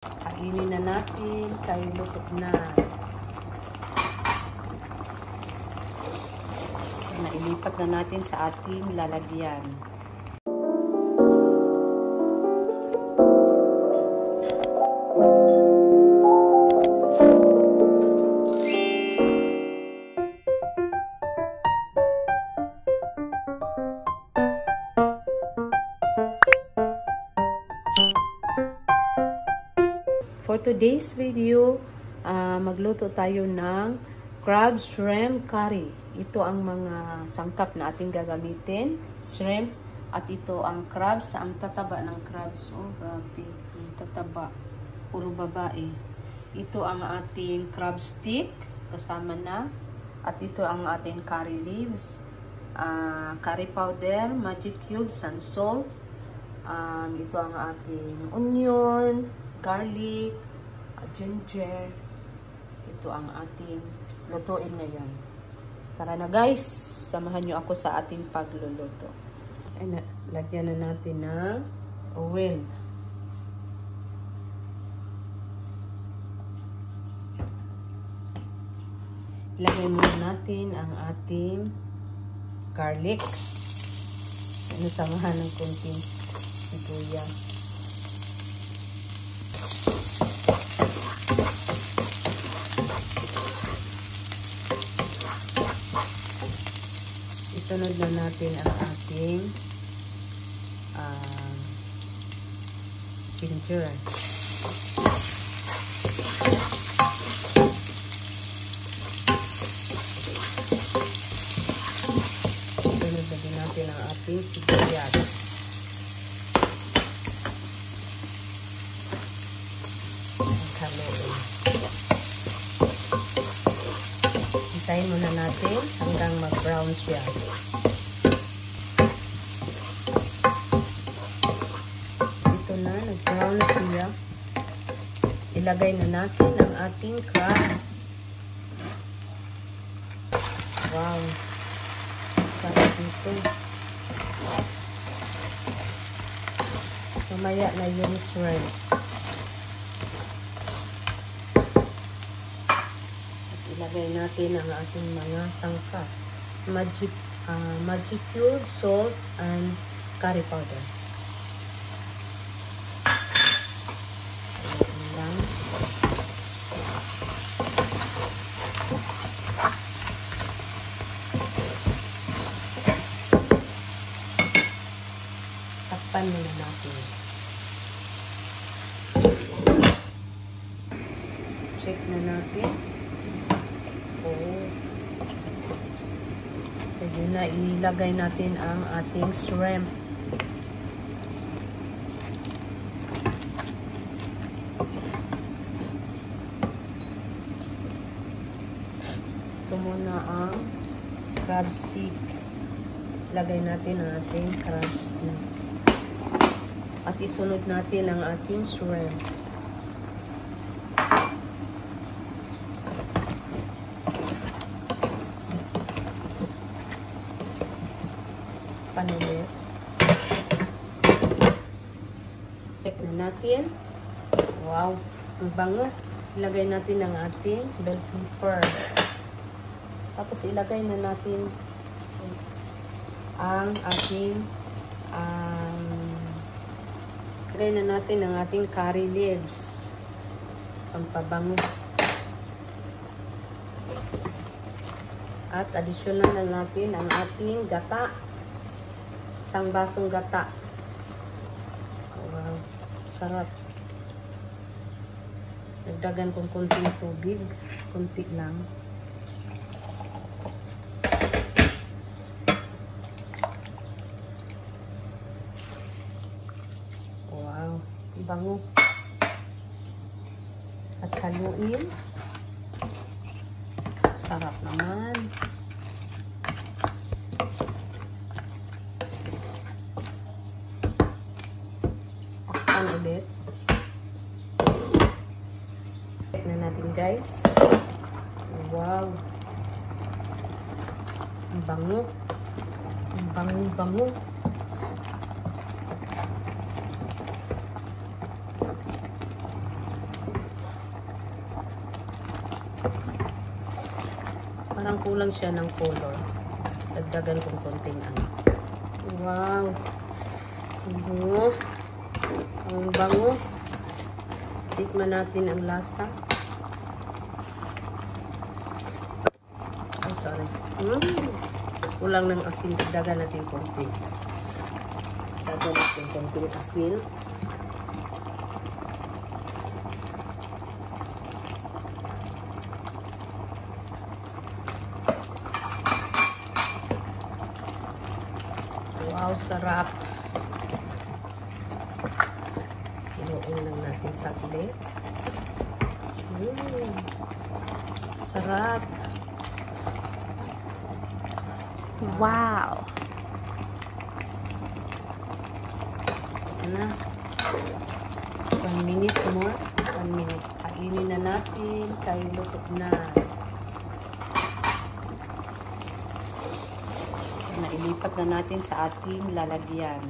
Kainin na natin, kay luto na. Nailipat na natin sa ating lalagyan. For today's video, magluto tayo ng crab shrimp curry. Ito ang mga sangkap na ating gagamitin. Shrimp at ito ang crabs. Ang tataba ng crabs. Oh, grabe. Ang tataba. Puro babae. Ito ang ating crab stick. Kasama na. At ito ang ating curry leaves. Curry powder, magic cubes, and salt. Ito ang ating onion, garlic, ginger. Ito ang ating lutuin ngayon. Tara na guys, samahan nyo ako sa ating pagluluto. Ay, lagyan na natin ng oil. Ilagay muna natin ang ating garlic. Samahan ng konting sibuyas. Isunod na natin ang ating ginger. Isunod na din natin ang ating sibuyas. Haluin. Hintayin muna natin hanggang mag-brown siya. Ito na, nag-brown siya. Ilagay na natin ang ating crabs. Wow! Sarap nito. Mamaya na yung shrimp. Ilagay natin ang ating mga sangkap. Magic cube, salt, and curry powder. Ayan lang. Takpan muna natin. Check na natin. Pwede na ilagay natin ang ating shrimp. Ito muna ang crab stick. Lagay natin ang ating crab stick. At isunod natin ang ating shrimp. Panulit. Check na natin. Wow, ang bango. Ilagay natin ang ating bell pepper. Tapos ilagay na natin ang ating ilagay na natin ang ating curry leaves. Pampabango. At additional na natin ang ating gata. Isang basong gata. Wow, sarap. Nagdagan kong konting tubig. Kunti lang. Wow, bango. At haluin. Sarap naman. Ulit. Check na natin guys. Wow. Ang bango. Ang bango-bango. Parang kulang siya ng color. Dagdagan kong konting ano. Wow! Ang bango. Tikman natin ang lasa. Oh, sorry. Kulang ng asin. Dagdagan natin konti. Dagdagan natin konting asin. Wow, sarap. Inuun lang natin saglit. Sarap. Wow. Na. 1 minute more. 1 minute. Kainin na natin. Kaya luto na. Nailipat na natin sa ating lalagyan.